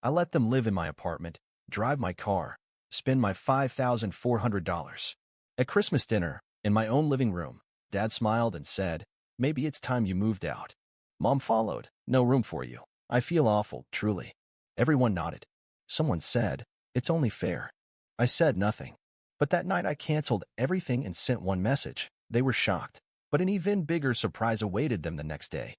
I let them live in my apartment, drive my car, spend my $5,400. At Christmas dinner, in my own living room, Dad smiled and said, "Maybe it's time you moved out." Mom followed, "No room for you. I feel awful, truly." Everyone nodded. Someone said, "It's only fair." I said nothing. But that night I canceled everything and sent one message. They were shocked, but an even bigger surprise awaited them the next day.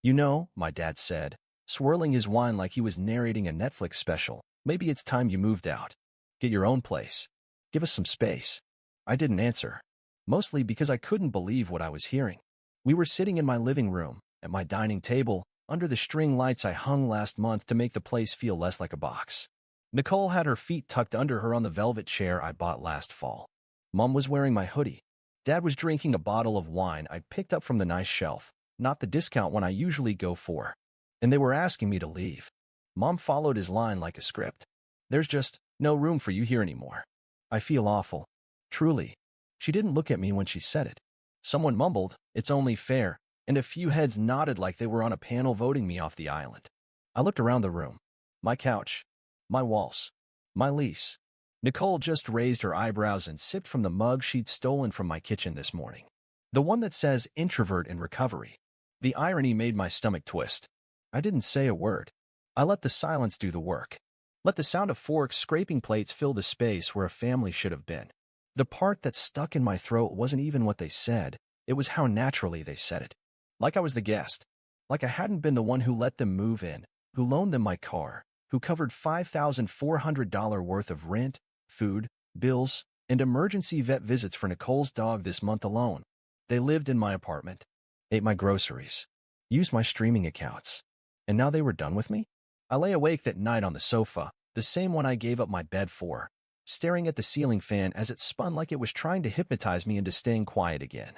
"You know," my dad said, swirling his wine like he was narrating a Netflix special, "maybe it's time you moved out. Get your own place. Give us some space." I didn't answer, mostly because I couldn't believe what I was hearing. We were sitting in my living room, at my dining table, under the string lights I hung last month to make the place feel less like a box. Nicole had her feet tucked under her on the velvet chair I bought last fall. Mom was wearing my hoodie. Dad was drinking a bottle of wine I picked up from the nice shelf, not the discount one I usually go for. And they were asking me to leave. Mom followed his line like a script. "There's just no room for you here anymore. I feel awful. Truly." She didn't look at me when she said it. Someone mumbled, "It's only fair," and a few heads nodded like they were on a panel voting me off the island. I looked around the room. My couch, my walls, my lease. Nicole just raised her eyebrows and sipped from the mug she'd stolen from my kitchen this morning. The one that says "Introvert in Recovery." The irony made my stomach twist. I didn't say a word. I let the silence do the work. Let the sound of forks scraping plates fill the space where a family should have been. The part that stuck in my throat wasn't even what they said. It was how naturally they said it. Like I was the guest. Like I hadn't been the one who let them move in, who loaned them my car, who covered $5,400 worth of rent, food, bills, and emergency vet visits for Nicole's dog this month alone. They lived in my apartment, ate my groceries, used my streaming accounts. And now they were done with me? I lay awake that night on the sofa, the same one I gave up my bed for, staring at the ceiling fan as it spun like it was trying to hypnotize me into staying quiet again.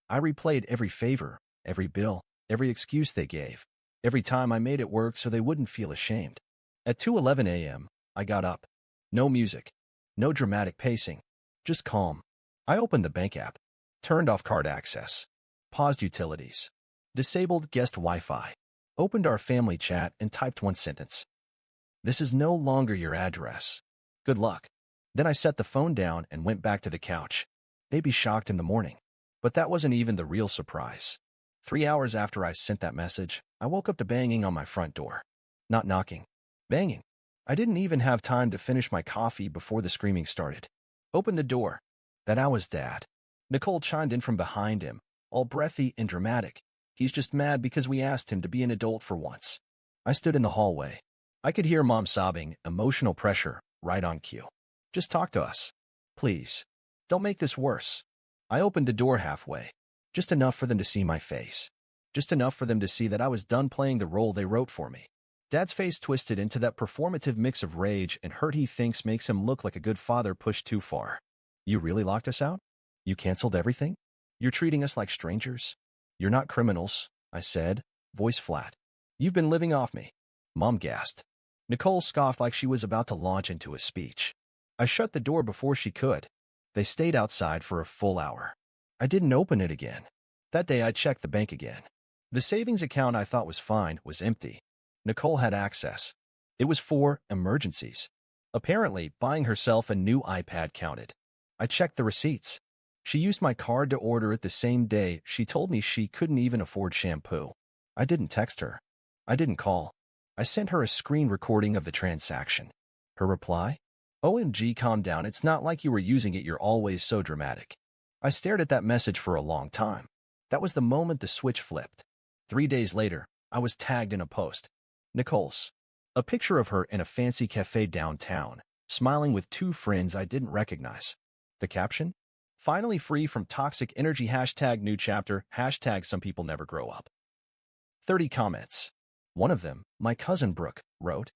I replayed every favor, every bill, every excuse they gave, every time I made it work so they wouldn't feel ashamed. At 2:11 a.m., I got up. No music, no dramatic pacing, just calm. I opened the bank app, turned off card access, paused utilities, disabled guest Wi-Fi, opened our family chat and typed one sentence. "This is no longer your address. Good luck." Then I set the phone down and went back to the couch. They'd be shocked in the morning. But that wasn't even the real surprise. 3 hours after I sent that message, I woke up to banging on my front door. Not knocking. Banging. I didn't even have time to finish my coffee before the screaming started. "Open the door." That I was Dad. Nicole chimed in from behind him, all breathy and dramatic. "He's just mad because we asked him to be an adult for once." I stood in the hallway. I could hear Mom sobbing, emotional pressure, right on cue. "Just talk to us. Please. Don't make this worse." I opened the door halfway. Just enough for them to see my face. Just enough for them to see that I was done playing the role they wrote for me. Dad's face twisted into that performative mix of rage and hurt he thinks makes him look like a good father pushed too far. "You really locked us out? You canceled everything? You're treating us like strangers?" "You're not criminals," I said, voice flat. "You've been living off me." Mom gasped. Nicole scoffed like she was about to launch into a speech. I shut the door before she could. They stayed outside for a full hour. I didn't open it again. That day I checked the bank again. The savings account I thought was fine was empty. Nicole had access. It was for emergencies. Apparently, buying herself a new iPad counted. I checked the receipts. She used my card to order it the same day she told me she couldn't even afford shampoo. I didn't text her. I didn't call. I sent her a screen recording of the transaction. Her reply? "OMG, calm down. It's not like you were using it. You're always so dramatic." I stared at that message for a long time. That was the moment the switch flipped. 3 days later, I was tagged in a post. Nicole's. A picture of her in a fancy cafe downtown, smiling with 2 friends I didn't recognize. The caption? "Finally free from toxic energy. #new chapter. #some people never grow up." 30 comments. One of them, my cousin Brooke, wrote,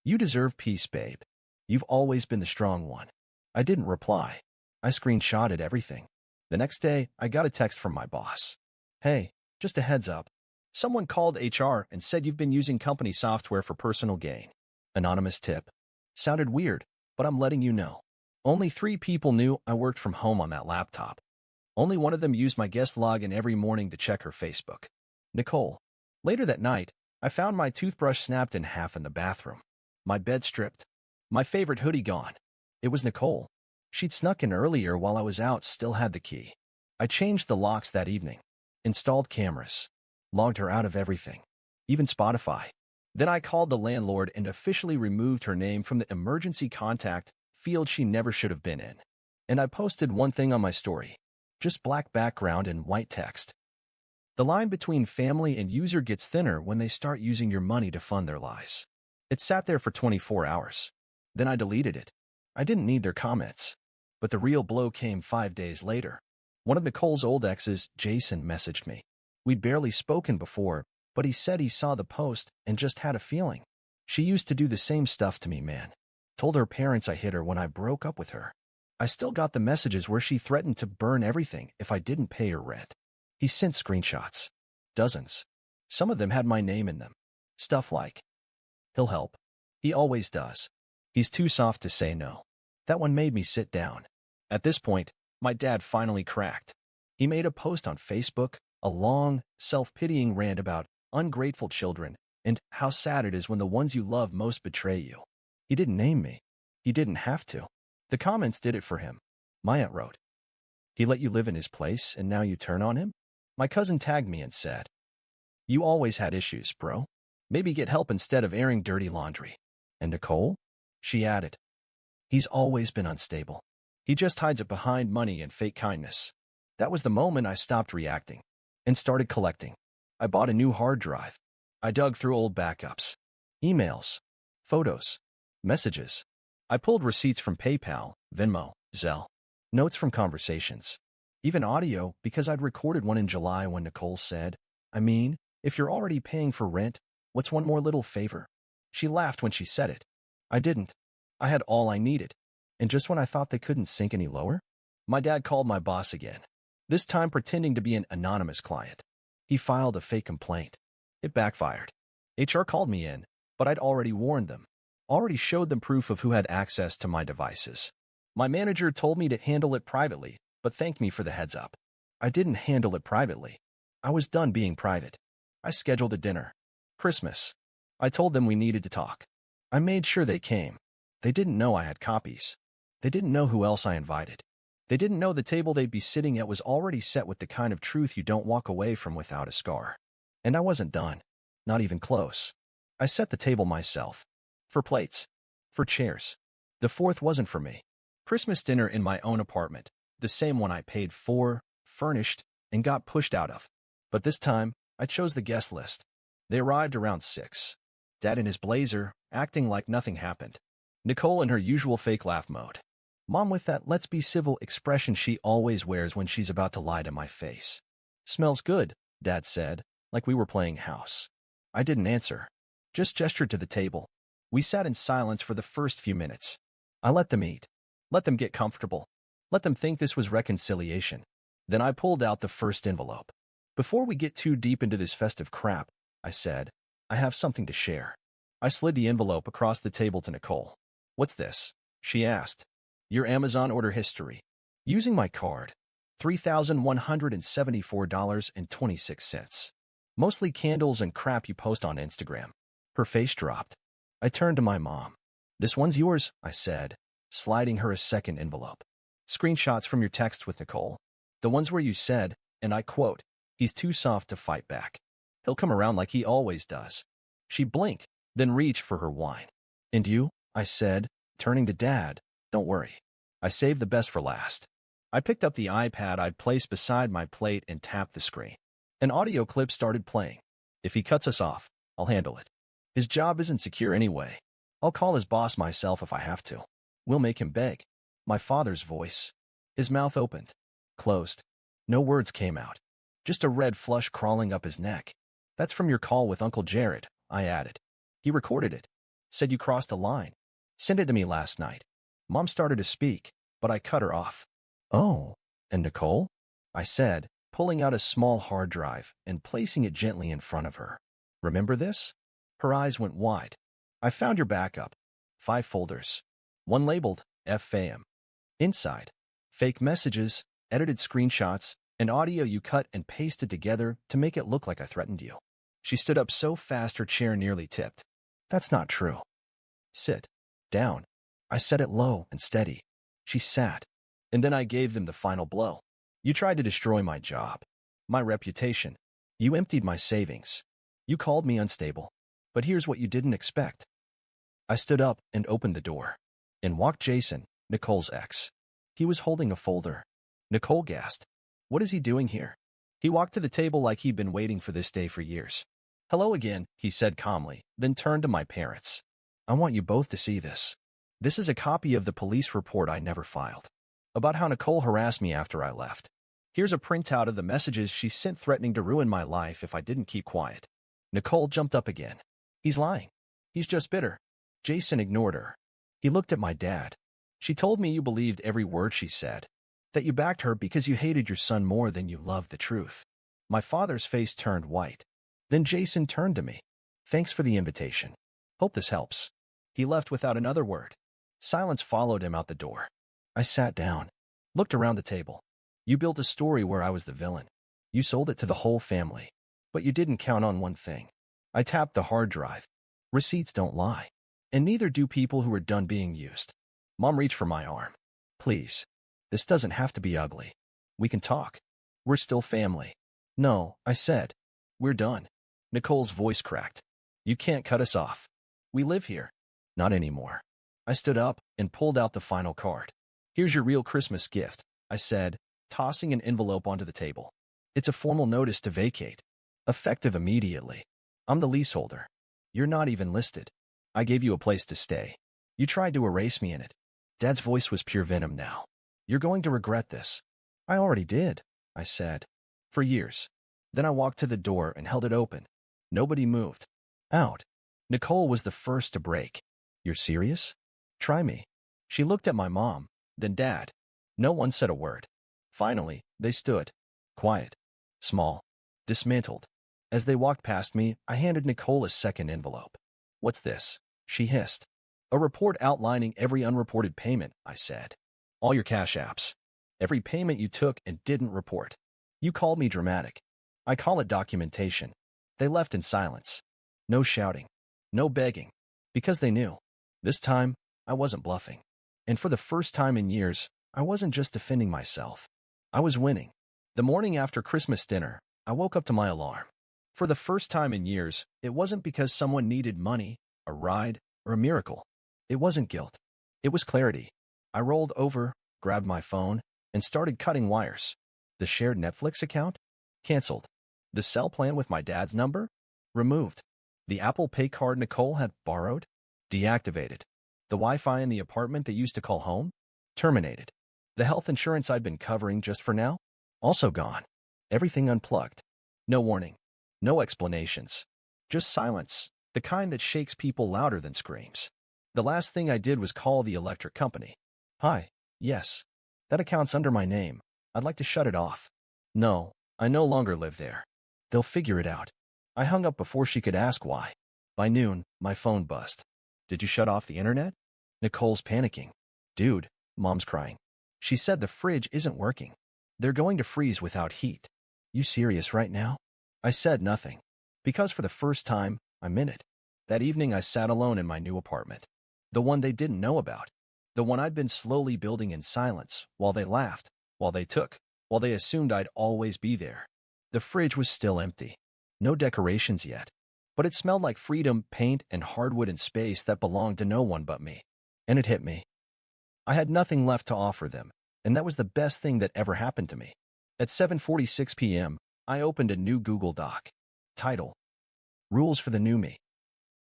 "You deserve peace, babe. You've always been the strong one." I didn't reply. I screenshotted everything. The next day, I got a text from my boss. "Hey, just a heads up. Someone called HR and said you've been using company software for personal gain. Anonymous tip. Sounded weird, but I'm letting you know. Only 3 people knew I worked from home on that laptop. Only one of them used my guest login every morning to check her Facebook. Nicole." Later that night, I found my toothbrush snapped in half in the bathroom. My bed stripped. My favorite hoodie gone. It was Nicole. She'd snuck in earlier while I was out, still had the key. I changed the locks that evening. Installed cameras. Logged her out of everything. Even Spotify. Then I called the landlord and officially removed her name from the emergency contact field she never should have been in. And I posted one thing on my story. Just black background and white text. The line between family and user gets thinner when they start using your money to fund their lies. It sat there for 24 hours. Then I deleted it. I didn't need their comments. But the real blow came 5 days later. One of Nicole's old exes, Jason, messaged me. We'd barely spoken before, but he said he saw the post and just had a feeling. She used to do the same stuff to me, man. Told her parents I hit her when I broke up with her. I still got the messages where she threatened to burn everything if I didn't pay her rent. He sent screenshots. Dozens. Some of them had my name in them. Stuff like, "He'll help. He always does. He's too soft to say no." That one made me sit down. At this point, my dad finally cracked. He made a post on Facebook, a long, self-pitying rant about ungrateful children and how sad it is when the ones you love most betray you. He didn't name me. He didn't have to. The comments did it for him. My aunt wrote, "He let you live in his place and now you turn on him?" My cousin tagged me and said, "You always had issues, bro. Maybe get help instead of airing dirty laundry." And Nicole? She added, "He's always been unstable. He just hides it behind money and fake kindness." That was the moment I stopped reacting and started collecting. I bought a new hard drive. I dug through old backups, emails, photos, messages. I pulled receipts from PayPal, Venmo, Zelle, notes from conversations, even audio because I'd recorded one in July when Nicole said, "I mean, if you're already paying for rent, what's one more little favor?" She laughed when she said it. I didn't. I had all I needed. And just when I thought they couldn't sink any lower, my dad called my boss again, this time pretending to be an anonymous client. He filed a fake complaint. It backfired. HR called me in, but I'd already warned them, already showed them proof of who had access to my devices. My manager told me to handle it privately, but thanked me for the heads up. I didn't handle it privately. I was done being private. I scheduled a dinner. Christmas. I told them we needed to talk. I made sure they came. They didn't know I had copies. They didn't know who else I invited. They didn't know the table they'd be sitting at was already set with the kind of truth you don't walk away from without a scar. And I wasn't done. Not even close. I set the table myself. For plates. For chairs. The fourth wasn't for me. Christmas dinner in my own apartment. The same one I paid for, furnished, and got pushed out of. But this time, I chose the guest list. They arrived around 6. Dad in his blazer, acting like nothing happened. Nicole in her usual fake laugh mode. Mom with that let's be civil expression she always wears when she's about to lie to my face. "Smells good," Dad said, like we were playing house. I didn't answer. Just gestured to the table. We sat in silence for the first few minutes. I let them eat. Let them get comfortable. Let them think this was reconciliation. Then I pulled out the first envelope. "Before we get too deep into this festive crap," I said, "I have something to share." I slid the envelope across the table to Nicole. "What's this?" she asked. "Your Amazon order history. Using my card. $3,174.26. Mostly candles and crap you post on Instagram." Her face dropped. I turned to my mom. "This one's yours," I said, sliding her a second envelope. "Screenshots from your text with Nicole. The ones where you said, and I quote, 'He's too soft to fight back. He'll come around like he always does.'" She blinked, then reached for her wine. "And you?" I said, turning to Dad. "Don't worry. I saved the best for last." I picked up the iPad I'd placed beside my plate and tapped the screen. An audio clip started playing. "If he cuts us off, I'll handle it. His job isn't secure anyway. I'll call his boss myself if I have to. We'll make him beg." My father's voice. His mouth opened, closed. No words came out. Just a red flush crawling up his neck. "That's from your call with Uncle Jared," I added. "He recorded it. Said you crossed a line. Sent it to me last night." Mom started to speak, but I cut her off. "Oh, and Nicole?" I said, pulling out a small hard drive and placing it gently in front of her. "Remember this?" Her eyes went wide. "I found your backup. 5 folders. One labeled FAM. Inside, fake messages, edited screenshots, and audio you cut and pasted together to make it look like I threatened you." She stood up so fast her chair nearly tipped. "That's not true." Sit down. I said it low and steady. She sat. And then I gave them the final blow. You tried to destroy my job, my reputation. You emptied my savings. You called me unstable. But here's what you didn't expect. I stood up and opened the door. In walked Jason, Nicole's ex. He was holding a folder. Nicole gasped. What is he doing here? He walked to the table like he'd been waiting for this day for years. Hello again, he said calmly, then turned to my parents. I want you both to see this. This is a copy of the police report I never filed, about how Nicole harassed me after I left. Here's a printout of the messages she sent threatening to ruin my life if I didn't keep quiet. Nicole jumped up again. He's lying. He's just bitter. Jason ignored her. He looked at my dad. She told me you believed every word she said, that you backed her because you hated your son more than you loved the truth. My father's face turned white. Then Jason turned to me. Thanks for the invitation. Hope this helps. He left without another word. Silence followed him out the door. I sat down, looked around the table. You built a story where I was the villain. You sold it to the whole family. But you didn't count on one thing. I tapped the hard drive. Receipts don't lie. And neither do people who are done being used. Mom reached for my arm. Please. This doesn't have to be ugly. We can talk. We're still family. No, I said. We're done. Nicole's voice cracked. You can't cut us off. We live here. Not anymore. I stood up and pulled out the final card. Here's your real Christmas gift, I said, tossing an envelope onto the table. It's a formal notice to vacate. Effective immediately. I'm the leaseholder. You're not even listed. I gave you a place to stay. You tried to erase me in it. Dad's voice was pure venom now. You're going to regret this. I already did, I said. For years. Then I walked to the door and held it open. Nobody moved. Out. Nicole was the first to break. You're serious? Try me. She looked at my mom, then Dad. No one said a word. Finally, they stood. Quiet. Small. Dismantled. As they walked past me, I handed Nicole a second envelope. What's this? She hissed. A report outlining every unreported payment, I said. All your cash apps. Every payment you took and didn't report. You called me dramatic. I call it documentation. They left in silence. No shouting. No begging. Because they knew. This time, I wasn't bluffing. And for the first time in years, I wasn't just defending myself. I was winning. The morning after Christmas dinner, I woke up to my alarm. For the first time in years, it wasn't because someone needed money, a ride, or a miracle. It wasn't guilt. It was clarity. I rolled over, grabbed my phone, and started cutting wires. The shared Netflix account? Canceled. The cell plan with my dad's number? Removed. The Apple Pay card Nicole had borrowed? Deactivated. The Wi-Fi in the apartment they used to call home? Terminated. The health insurance I'd been covering just for now? Also gone. Everything unplugged. No warning. No explanations. Just silence, the kind that shakes people louder than screams. The last thing I did was call the electric company. Hi. Yes. That account's under my name. I'd like to shut it off. No, I no longer live there. They'll figure it out. I hung up before she could ask why. By noon, my phone buzzed. Did you shut off the internet? Nicole's panicking. Dude, Mom's crying. She said the fridge isn't working. They're going to freeze without heat. You serious right now? I said nothing. Because for the first time, I meant it. That evening I sat alone in my new apartment. The one they didn't know about. The one I'd been slowly building in silence, while they laughed, while they took, while they assumed I'd always be there. The fridge was still empty. No decorations yet. But it smelled like freedom, paint, and hardwood and space that belonged to no one but me. And it hit me. I had nothing left to offer them, and that was the best thing that ever happened to me. At 7:46 p.m., I opened a new Google Doc. Title: Rules for the New Me.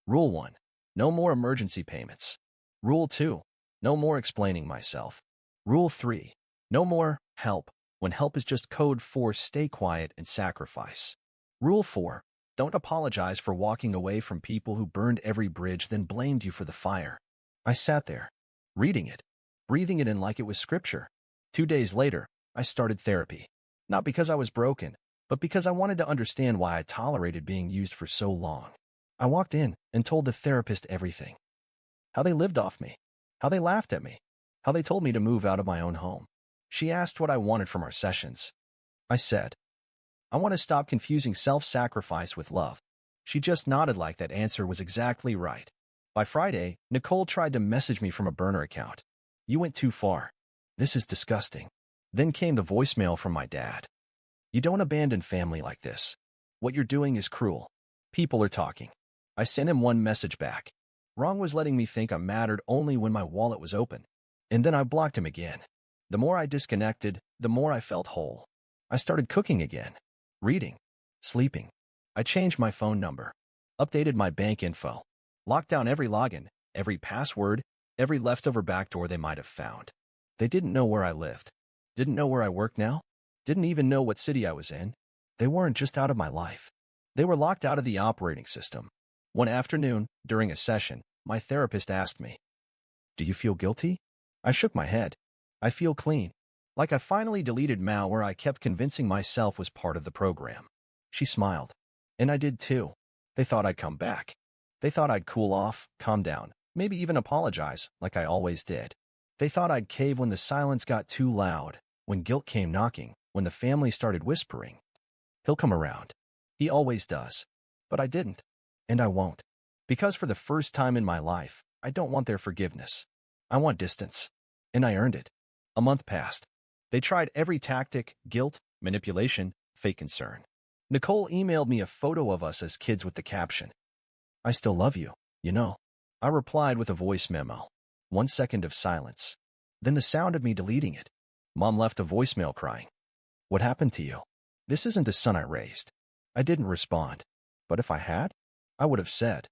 Rule 1. No more emergency payments. Rule 2. No more explaining myself. Rule 3. No more help, when help is just code for stay quiet and sacrifice. Rule 4. Don't apologize for walking away from people who burned every bridge then blamed you for the fire. I sat there, reading it, breathing it in like it was scripture. 2 days later, I started therapy. Not because I was broken, but because I wanted to understand why I tolerated being used for so long. I walked in and told the therapist everything. How they lived off me. How they laughed at me. How they told me to move out of my own home. She asked what I wanted from our sessions. I said, I want to stop confusing self-sacrifice with love. She just nodded like that answer was exactly right. By Friday, Nicole tried to message me from a burner account. You went too far. This is disgusting. Then came the voicemail from my dad. You don't abandon family like this. What you're doing is cruel. People are talking. I sent him one message back. Wrong was letting me think I mattered only when my wallet was open. And then I blocked him again. The more I disconnected, the more I felt whole. I started cooking again, reading, sleeping. I changed my phone number, updated my bank info, locked down every login, every password, every leftover backdoor they might have found. They didn't know where I lived, didn't know where I worked now, didn't even know what city I was in. They weren't just out of my life. They were locked out of the operating system. One afternoon, during a session, my therapist asked me, "Do you feel guilty?" I shook my head. I feel clean. Like I finally deleted malware I kept convincing myself was part of the program. She smiled. And I did too. They thought I'd come back. They thought I'd cool off, calm down, maybe even apologize, like I always did. They thought I'd cave when the silence got too loud, when guilt came knocking, when the family started whispering. He'll come around. He always does. But I didn't. And I won't. Because for the first time in my life, I don't want their forgiveness. I want distance. And I earned it. A month passed. They tried every tactic: guilt, manipulation, fake concern. Nicole emailed me a photo of us as kids with the caption, "I still love you, you know." I replied with a voice memo. 1 second of silence. Then the sound of me deleting it. Mom left a voicemail crying. "What happened to you? This isn't the son I raised." I didn't respond. But if I had, I would have said,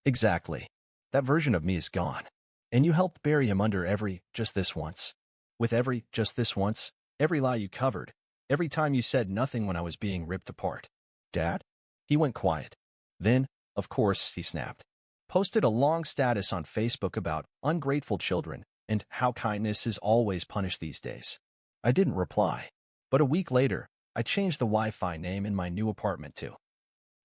"Exactly. That version of me is gone. And you helped bury him under every just this once. With every just this once, every lie you covered, every time you said nothing when I was being ripped apart." Dad? He went quiet. Then, of course, he snapped. Posted a long status on Facebook about ungrateful children and how kindness is always punished these days. I didn't reply. But a week later, I changed the Wi-Fi name in my new apartment too.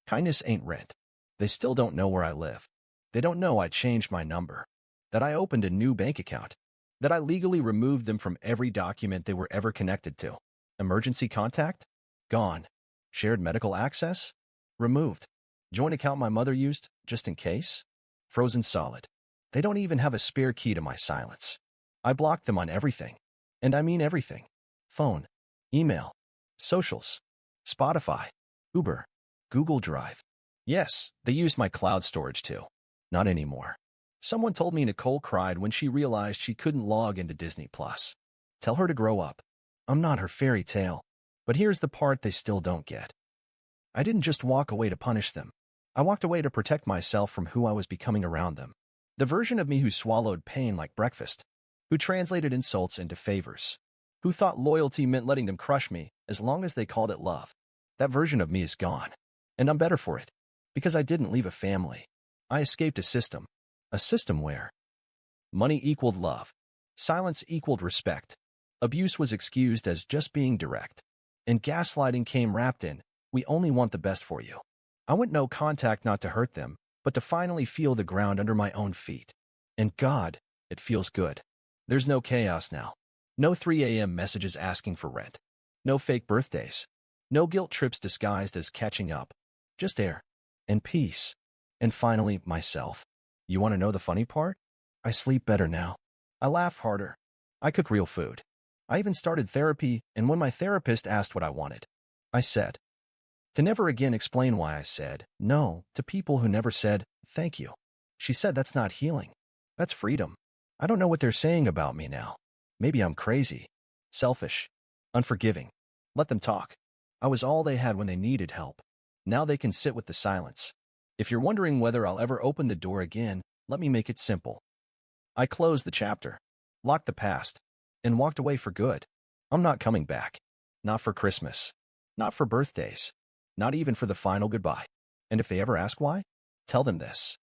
Kindness ain't rent. They still don't know where I live. They don't know I changed my number, that I opened a new bank account, that I legally removed them from every document they were ever connected to. Emergency contact? Gone. Shared medical access? Removed. Joint account my mother used, just in case? Frozen solid. They don't even have a spare key to my silence. I blocked them on everything. And I mean everything. Phone, email, socials, Spotify, Uber, Google Drive. Yes, they used my cloud storage too. Not anymore. Someone told me Nicole cried when she realized she couldn't log into Disney+. Tell her to grow up. I'm not her fairy tale. But here's the part they still don't get. I didn't just walk away to punish them. I walked away to protect myself from who I was becoming around them. The version of me who swallowed pain like breakfast, who translated insults into favors, who thought loyalty meant letting them crush me as long as they called it love. That version of me is gone. And I'm better for it. Because I didn't leave a family. I escaped a system. A system where money equaled love. Silence equaled respect. Abuse was excused as just being direct. And gaslighting came wrapped in, "We only want the best for you." I went no contact not to hurt them, but to finally feel the ground under my own feet. And God, it feels good. There's no chaos now. No 3 a.m. messages asking for rent. No fake birthdays. No guilt trips disguised as catching up. Just air. And peace. And finally, myself. You want to know the funny part? I sleep better now. I laugh harder. I cook real food. I even started therapy, and when my therapist asked what I wanted, I said, to never again explain why I said no to people who never said thank you. She said that's not healing. That's freedom. I don't know what they're saying about me now. Maybe I'm crazy, selfish, unforgiving. Let them talk. I was all they had when they needed help. Now they can sit with the silence. If you're wondering whether I'll ever open the door again, let me make it simple. I closed the chapter, locked the past, and walked away for good. I'm not coming back. Not for Christmas. Not for birthdays. Not even for the final goodbye. And if they ever ask why, tell them this.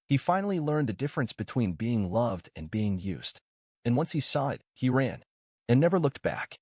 He finally learned the difference between being loved and being used. And once he saw it, he ran and never looked back.